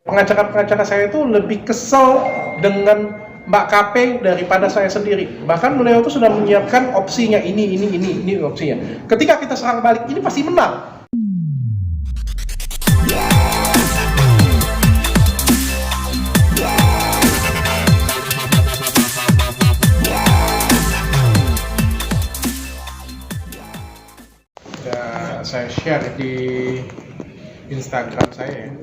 Pengacara-pengacara saya itu lebih kesel dengan Mbak KP daripada saya sendiri. Bahkan beliau itu sudah menyiapkan opsinya ini opsinya. Ketika kita serang balik, ini pasti menang. Sudah saya share di Instagram saya ya.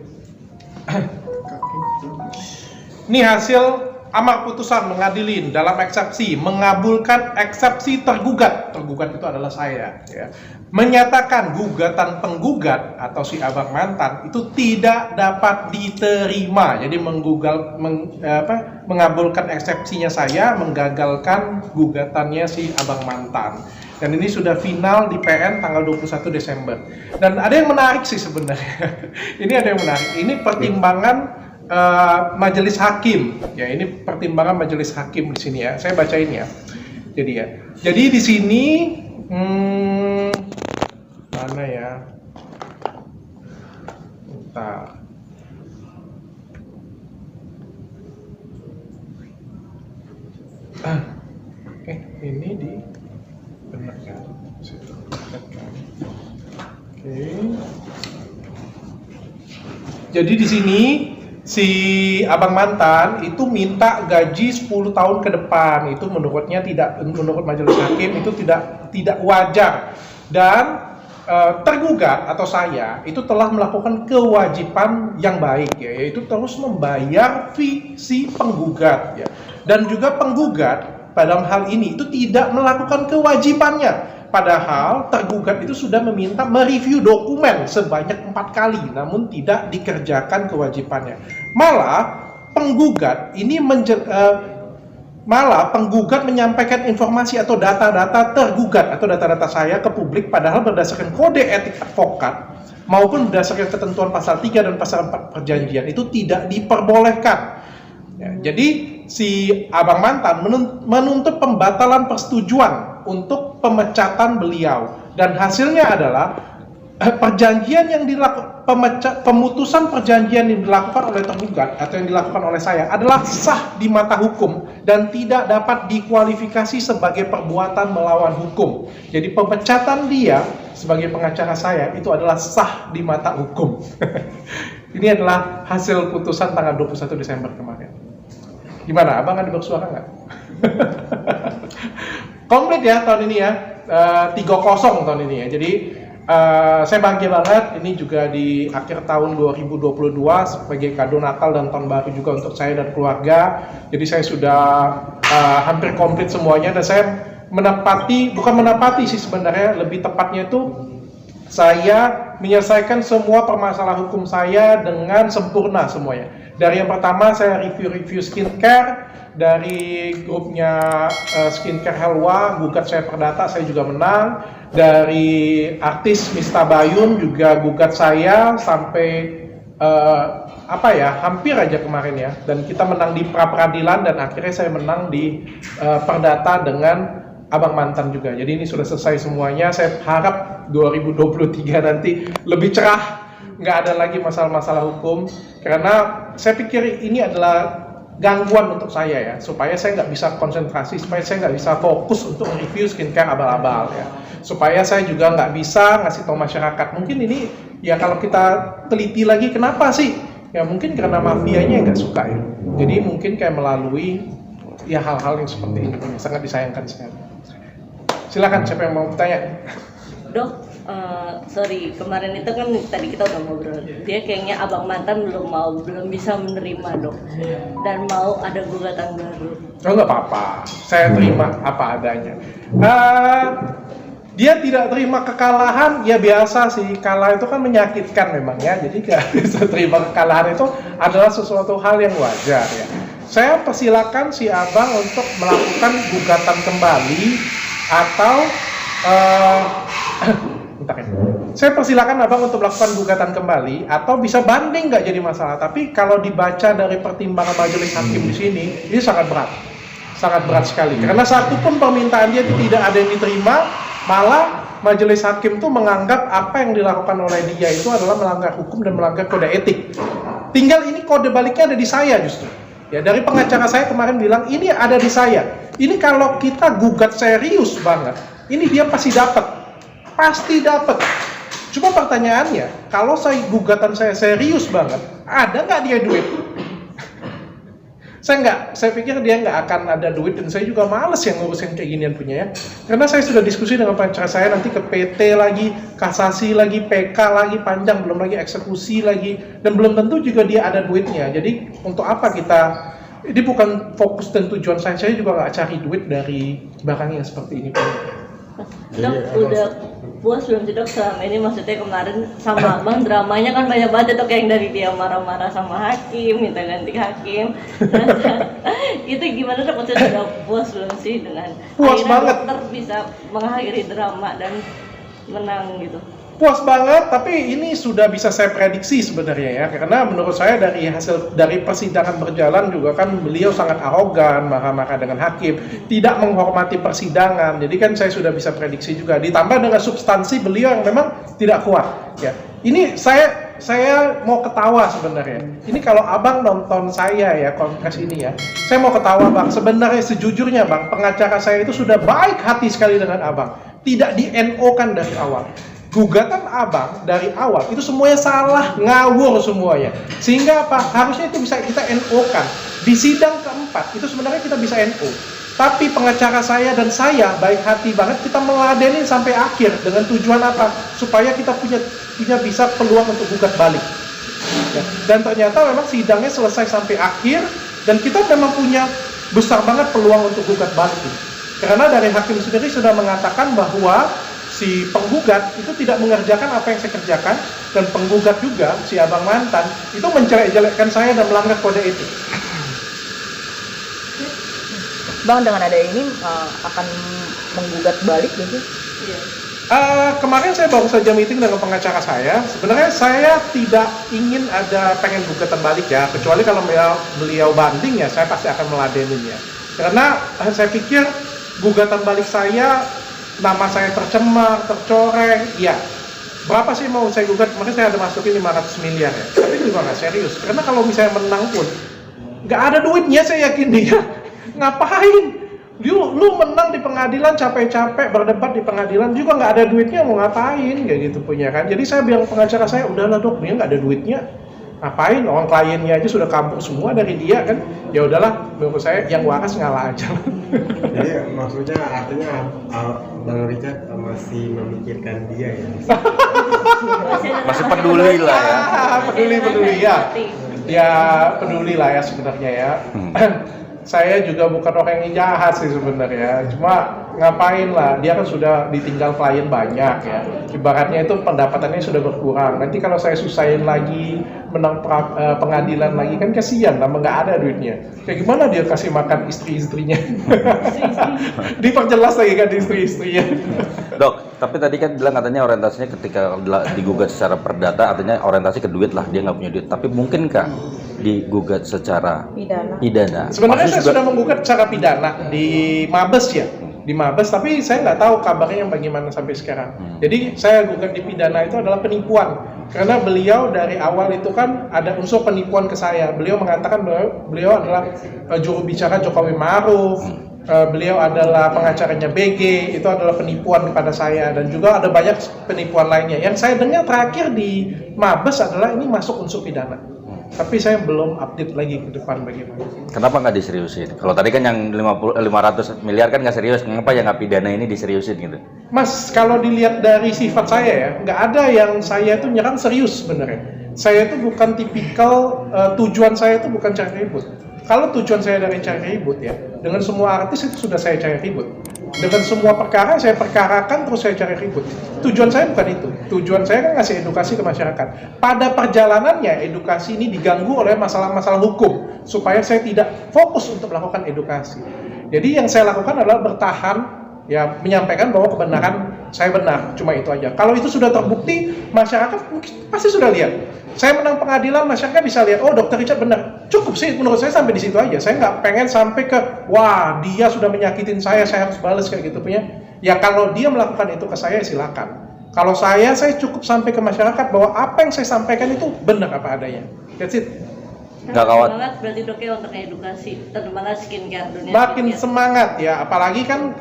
Ini hasil amar putusan mengadilin dalam eksepsi mengabulkan eksepsi tergugat. Tergugat itu adalah saya ya. Menyatakan gugatan penggugat atau si abang mantan itu tidak dapat diterima. Jadi mengabulkan eksepsinya saya, menggagalkan gugatannya si abang mantan. Dan ini sudah final di PN tanggal 21 Desember. Dan ada yang menarik sih sebenarnya. Ini ada yang menarik. Ini pertimbangan majelis hakim. Ya, ini pertimbangan majelis hakim di sini ya. Saya bacain ya. Jadi di sini mana ya? Bentar. Oke, ini di benar kan? Oke. Jadi di sini si abang mantan itu minta gaji 10 tahun ke depan. Itu menurut majelis hakim itu tidak wajar. Dan tergugat atau saya itu telah melakukan kewajiban yang baik ya, yaitu terus membayar fee si penggugat ya. Dan juga penggugat dalam hal ini itu tidak melakukan kewajibannya. Padahal tergugat itu sudah meminta mereview dokumen sebanyak 4 kali, namun tidak dikerjakan kewajibannya. Malah penggugat menyampaikan informasi atau data-data tergugat atau data-data saya ke publik, padahal berdasarkan kode etik advokat maupun berdasarkan ketentuan pasal 3 dan pasal 4 perjanjian itu tidak diperbolehkan. Ya, jadi si abang mantan menuntut pembatalan persetujuan untuk pemecatan beliau, dan hasilnya adalah pemutusan perjanjian yang dilakukan oleh tergugat atau yang dilakukan oleh saya adalah sah di mata hukum dan tidak dapat dikualifikasi sebagai perbuatan melawan hukum. Jadi pemecatan dia sebagai pengacara saya itu adalah sah di mata hukum. Ini adalah hasil putusan tanggal 21 Desember kemarin. Gimana? Abang ada bersuara nggak? Komplit ya tahun ini ya, 3-0 tahun ini ya. Jadi saya bahagia banget. Ini juga di akhir tahun 2022 sebagai kado Natal dan Tahun Baru juga untuk saya dan keluarga. Jadi saya sudah hampir komplit semuanya, dan saya bukan menepati sih sebenarnya, lebih tepatnya itu saya menyelesaikan semua permasalahan hukum saya dengan sempurna semuanya. Dari yang pertama saya review skincare dari grupnya Skincare Helwa, gugat saya perdata, saya juga menang. Dari artis Mista Bayun juga gugat saya sampai hampir aja kemarin ya. Dan kita menang di pra-peradilan, dan akhirnya saya menang di perdata dengan abang mantan juga. Jadi ini sudah selesai semuanya. Saya harap 2023 nanti lebih cerah, nggak ada lagi masalah-masalah hukum, karena saya pikir ini adalah gangguan untuk saya ya, supaya saya nggak bisa konsentrasi, supaya saya nggak bisa fokus untuk review skincare abal-abal ya, supaya saya juga nggak bisa ngasih tahu masyarakat. Mungkin ini ya, kalau kita teliti lagi kenapa sih ya, mungkin karena mafianya nggak suka ya, jadi mungkin kayak melalui ya hal-hal yang seperti ini sangat disayangkan sekali. Silakan, siapa yang mau bertanya? Dok, sorry, kemarin itu kan tadi kita udah ngobrol, dia kayaknya abang mantan belum bisa menerima dok, dan mau ada gugatan baru. Oh nggak apa-apa, saya terima apa adanya. Dia tidak terima kekalahan, ya biasa sih, kalah itu kan menyakitkan memang ya, jadi nggak bisa terima kekalahan itu adalah sesuatu hal yang wajar ya. Saya persilakan si abang untuk melakukan gugatan kembali atau saya persilakan abang untuk melakukan gugatan kembali atau bisa banding, nggak jadi masalah. Tapi kalau dibaca dari pertimbangan majelis hakim di sini, ini sangat berat sekali. Karena satu pun permintaan dia tidak ada yang diterima, malah majelis hakim tuh menganggap apa yang dilakukan oleh dia itu adalah melanggar hukum dan melanggar kode etik. Tinggal ini kode baliknya ada di saya justru. Ya, dari pengacara saya kemarin bilang ini ada di saya. Ini kalau kita gugat serius banget, ini dia pasti dapat. Pasti dapat. Cuma pertanyaannya, kalau gugatan saya serius banget, ada nggak dia duit? Saya pikir dia nggak akan ada duit, dan saya juga males yang ngurusin kayak ginian punya ya. Karena saya sudah diskusi dengan pengacara saya, nanti ke PT lagi, kasasi lagi, PK lagi, panjang, belum lagi eksekusi lagi, dan belum tentu juga dia ada duitnya. Jadi untuk apa kita, ini bukan fokus dan tujuan saya juga nggak cari duit dari barang yang seperti ini. Dok, udah puas belum sih dok selama ini, maksudnya kemarin sama abang dramanya kan banyak banget dok, yang dari dia marah-marah sama hakim, minta ganti hakim. Itu gimana dok, maksudnya udah puas belum sih dengan Puas akhirnya banget. dokter bisa mengakhiri drama dan menang gitu? Puas banget, tapi ini sudah bisa saya prediksi sebenarnya ya, karena menurut saya dari persidangan berjalan juga kan beliau sangat arogan, marah-marah dengan hakim, tidak menghormati persidangan. Jadi kan saya sudah bisa prediksi juga, ditambah dengan substansi beliau yang memang tidak kuat. Ya, ini saya mau ketawa sebenarnya. Ini kalau abang nonton saya ya kongres ini ya, saya mau ketawa bang. Sebenarnya sejujurnya bang, pengacara saya itu sudah baik hati sekali dengan abang, tidak di NO kan dari awal. Gugatan abang dari awal itu semuanya salah, ngawur semuanya, sehingga apa, harusnya itu bisa kita NO kan di sidang keempat, itu sebenarnya kita bisa NO, tapi pengacara saya dan saya baik hati banget, kita meladenin sampai akhir dengan tujuan apa, supaya kita punya bisa peluang untuk gugat balik ya. Dan ternyata memang sidangnya selesai sampai akhir, dan kita memang punya besar banget peluang untuk gugat balik ini. Karena dari hakim sendiri sudah mengatakan bahwa si penggugat itu tidak mengerjakan apa yang saya kerjakan, dan penggugat juga si abang mantan itu menjelek-jelekkan saya dan melanggar kode etik. Bang, dengan ada ini akan menggugat balik gitu? Iya. Kemarin saya baru saja meeting dengan pengacara saya. Sebenarnya saya tidak ingin ada pengen gugatan balik ya, kecuali kalau beliau banding ya, saya pasti akan meladenin ya. Karena saya pikir gugatan balik saya, nama saya tercemar, tercoreng, ya. Berapa sih mau saya gugat? Kemarin saya ada masukin 500 miliar ya. Tapi juga nggak serius. Karena kalau misalnya menang pun, nggak ada duitnya saya yakin dia. Ngapain? Lu menang di pengadilan, capek-capek berdebat di pengadilan, juga nggak ada duitnya, mau ngapain? Kayak gitu punya kan. Jadi saya bilang pengacara saya, udahlah dok, dia nggak ada duitnya. Ngapain, orang kliennya aja sudah kabur semua dari dia kan, ya udahlah, menurut saya yang waras ngalah aja. Jadi maksudnya artinya Bang Richard masih memikirkan dia ya? Masih peduli lah ya. Peduli ya. Ya peduli lah ya sebenarnya ya. Saya juga bukan orang yang jahat sih sebenarnya, cuma ngapain lah, dia kan sudah ditinggal klien banyak ya, ibaratnya itu pendapatannya sudah berkurang, nanti kalau saya susahin lagi, menang pengadilan lagi kan kasihan, lama nggak ada duitnya, kayak gimana dia kasih makan istri-istrinya, diperjelas lagi kan istri-istrinya. Dok, tapi tadi kan bilang katanya orientasinya ketika digugat secara perdata, artinya orientasi ke duit lah, dia nggak punya duit, tapi mungkinkah digugat secara pidana? Sebenarnya saya sudah menggugat secara pidana di Mabes ya, di Mabes, tapi saya nggak tahu kabarnya yang bagaimana sampai sekarang. Jadi saya gugat di pidana itu adalah penipuan, karena beliau dari awal itu kan ada unsur penipuan ke saya. Beliau mengatakan bahwa beliau adalah juru bicara Jokowi Ma'ruf, beliau adalah pengacaranya BG, itu adalah penipuan kepada saya, dan juga ada banyak penipuan lainnya. Yang saya dengar terakhir di Mabes adalah ini masuk unsur pidana. Tapi saya belum update lagi ke depan bagaimana. Kenapa nggak diseriusin? Kalau tadi kan yang 500 miliar kan nggak serius, kenapa yang nggak pidana ini diseriusin gitu? Mas, kalau dilihat dari sifat saya ya, nggak ada yang saya itu nyerang serius sebenarnya. Saya itu bukan tipikal, tujuan saya itu bukan cari ribut. Kalau tujuan saya dari cari ribut ya, dengan semua artis itu sudah saya cari ribut. Dengan semua perkara saya perkarakan terus saya cari ribut. Tujuan saya bukan itu. Tujuan saya kan ngasih edukasi ke masyarakat. Pada perjalanannya edukasi ini diganggu oleh masalah-masalah hukum supaya saya tidak fokus untuk melakukan edukasi. Jadi yang saya lakukan adalah bertahan, ya menyampaikan bahwa kebenaran saya benar, cuma itu aja. Kalau itu sudah terbukti, masyarakat mungkin pasti sudah lihat. Saya menang pengadilan, masyarakat bisa lihat, oh Dr. Richard benar. Cukup sih, menurut saya sampai di situ aja. Saya nggak pengen sampai ke, wah dia sudah menyakitin saya harus balas kayak gitu punya. Ya kalau dia melakukan itu ke saya, silakan. Kalau saya cukup sampai ke masyarakat bahwa apa yang saya sampaikan itu benar apa adanya. That's it. Nggak khawatir. Semangat berarti dok ya untuk edukasi tentang skincare dunia. Makin skincare. semangat ya, apalagi kan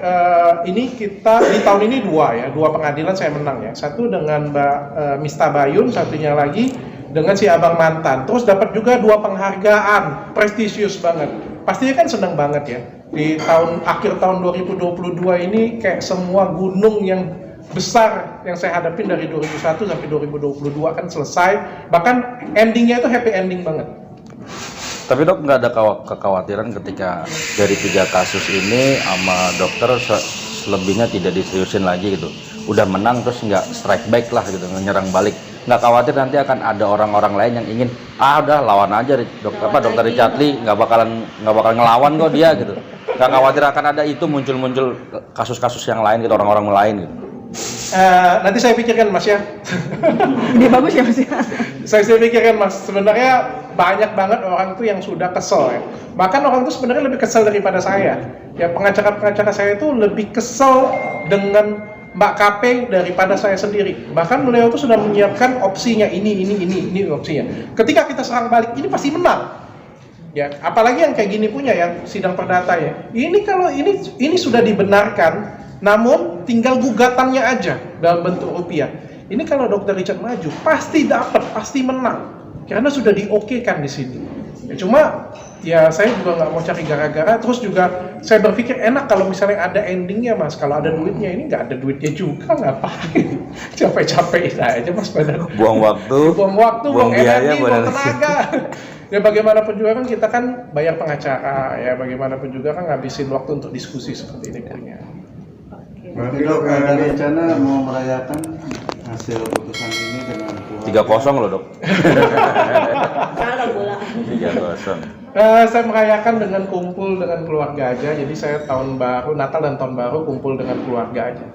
ini kita di tahun ini dua pengadilan saya menang ya. Satu dengan Mbak Mista Bayun, satunya lagi dengan si Abang Mantan. Terus dapat juga 2 penghargaan, prestisius banget. Pastinya kan senang banget ya. Di akhir tahun 2022 ini kayak semua gunung yang besar yang saya hadapin dari 2001 sampai 2022 kan selesai. Bahkan endingnya itu happy ending banget. Tapi dok, nggak ada kekhawatiran ketika dari 3 kasus ini sama dokter selebihnya tidak diseriusin lagi gitu, udah menang terus nggak strike back lah gitu, nyerang balik, nggak khawatir nanti akan ada orang-orang lain yang ingin udah lawan aja dokter Richard Lee nggak bakalan ngelawan kok dia gitu, nggak khawatir akan ada itu muncul kasus-kasus yang lain gitu, orang-orang lain gitu. Nanti saya pikirkan Mas ya. Dia bagus ya Mas ya. Saya pikirkan Mas, sebenarnya banyak banget orang tuh yang sudah kesel ya. Bahkan orang tuh sebenarnya lebih kesel daripada saya. Ya pengacara saya itu lebih kesel dengan Mbak KP daripada saya sendiri. Bahkan beliau tuh sudah menyiapkan opsinya ini opsinya. Ketika kita serang balik ini pasti menang. Ya, apalagi yang kayak gini punya yang sidang perdata ya. Ini kalau ini sudah dibenarkan, namun tinggal gugatannya aja dalam bentuk rupiah. Ini kalau Dr. Richard maju, pasti dapat, pasti menang. Karena sudah diokekan di sini. Ya, cuma ya saya juga nggak mau cari gara-gara. Terus juga saya berpikir enak kalau misalnya ada endingnya Mas. Kalau ada duitnya, ini nggak ada duitnya juga, ngapain? Capek-capekin aja Mas pada Buang waktu, buang biaya, energi, buang tenaga. Ya bagaimanapun juga kan kita kan bayar pengacara, ya bagaimanapun juga kan ngabisin waktu untuk diskusi seperti ini punya. Berarti dok, ada rencana mau merayakan hasil putusan ini dengan 3-0 loh dok. Kalah bola. 3-0. Saya merayakan dengan kumpul dengan keluarga aja. Jadi saya tahun baru, Natal dan tahun baru kumpul dengan keluarga aja.